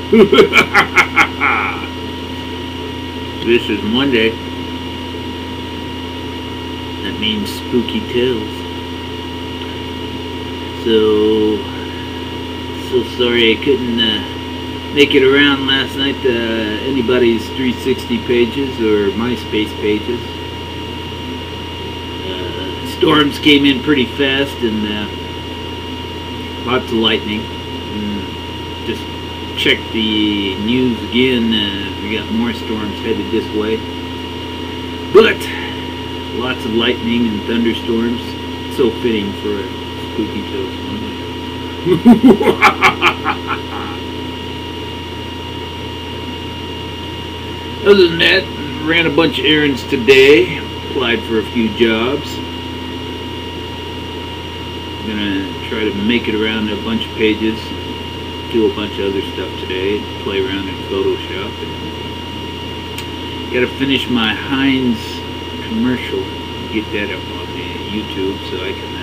This is Monday. That means spooky tales. So sorry I couldn't make it around last night to anybody's 360 pages or MySpace pages. Storms came in pretty fast and lots of lightning. Just check the news again. We got more storms headed this way. But lots of lightning and thunderstorms. So fitting for a spooky tales Monday. Other than that, ran a bunch of errands today. Applied for a few jobs. I'm gonna try to make it around to a bunch of pages. Do a bunch of other stuff today. Play around in Photoshop. Gotta finish my Heinz commercial. Get that up on the YouTube so I can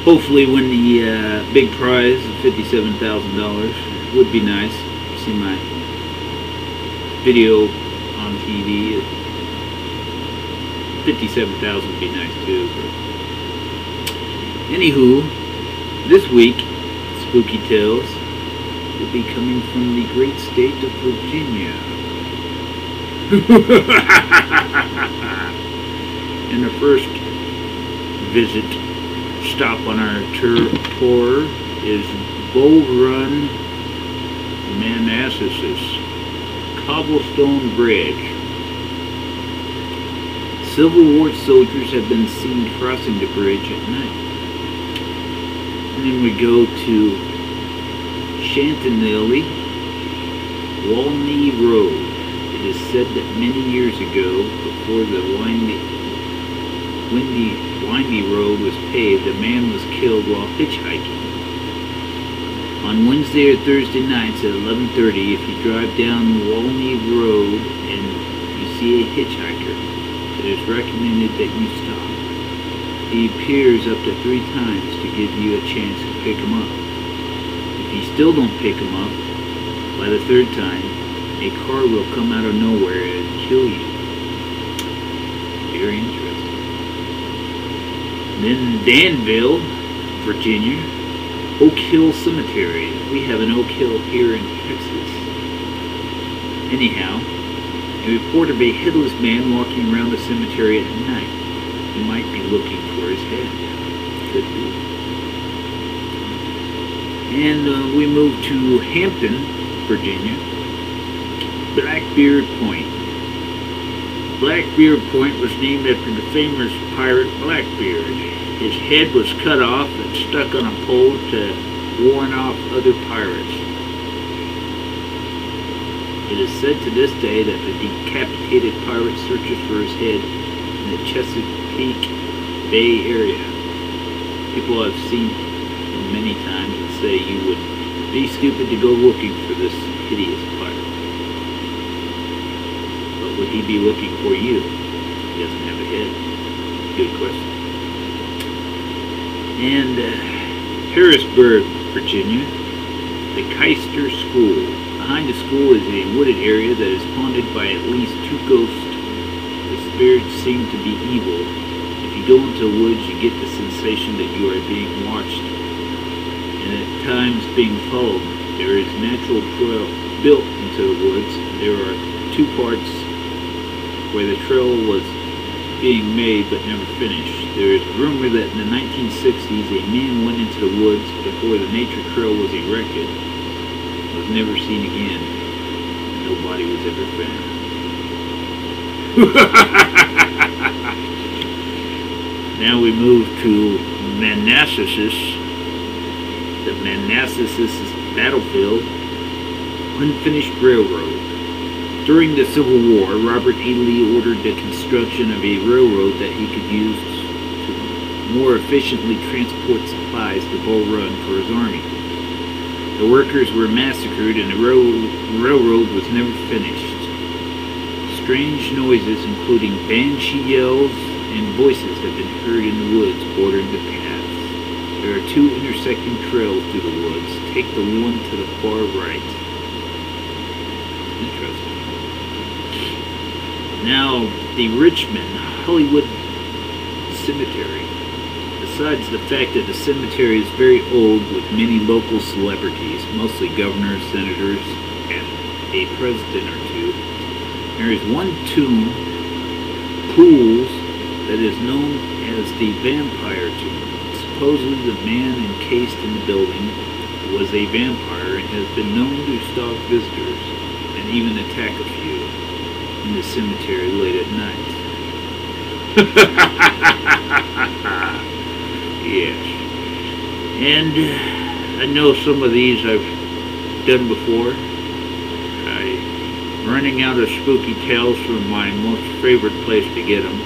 hopefully win the big prize of $57,000. Would be nice. See my video on TV. 57,000 would be nice too. But anywho, this week, Spooky Tales will be coming from the great state of Virginia. And the first stop on our tour is Bull Run, Manassas Cobblestone Bridge. Civil War soldiers have been seen crossing the bridge at night. And then we go to Chantilly, Walney Road. It is said that many years ago, before the windy road was paved, a man was killed while hitchhiking. On Wednesday or Thursday nights at 11:30, if you drive down Walney Road and you see a hitchhiker, it is recommended that you stop. He appears up to 3 times to give you a chance to pick him up. If you still don't pick him up, by the 3rd time, a car will come out of nowhere and kill you. Very interesting. Then Danville, Virginia, Oak Hill Cemetery. We have an Oak Hill here in Texas. Anyhow, a report of a headless man walking around the cemetery at night. He might be looking for his head. Could be. And we move to Hampton, Virginia. Blackbeard Point. Blackbeard Point was named after the famous pirate Blackbeard. His head was cut off and stuck on a pole to warn off other pirates. It is said to this day that the decapitated pirate searches for his head in the Chesapeake Bay area. People have seen him many times and say you would be stupid to go looking for this hideous pirate. Would he be looking for you? He doesn't have a head. Good question. And Harrisburg, Virginia, the Keister School. Behind the school is a wooded area that is haunted by at least 2 ghosts. The spirits seem to be evil. If you go into the woods, you get the sensation that you are being watched and at times being followed. There is natural trail built into the woods. There are 2 parts where the trail was being made but never finished. There is a rumor that in the 1960s a man went into the woods before the nature trail was erected. It was never seen again. Nobody was ever found. Now we move to Manassas. The Manassas battlefield. Unfinished railroad. During the Civil War, Robert E. Lee ordered the construction of a railroad that he could use to more efficiently transport supplies to Bull Run for his army. The workers were massacred and the railroad was never finished. Strange noises, including banshee yells and voices, have been heard in the woods bordering the paths. There are 2 intersecting trails through the woods. Take the one to the far right. Now, the Richmond Hollywood Cemetery. Besides the fact that the cemetery is very old with many local celebrities, mostly governors, senators, and a president or two, there is one tomb, Pools, that is known as the Vampire Tomb. Supposedly the man encased in the building was a vampire and has been known to stalk visitors and even attack a few in the cemetery late at night. Yes. And I know some of these I've done before. I'm running out of spooky tales from my most favorite place to get them.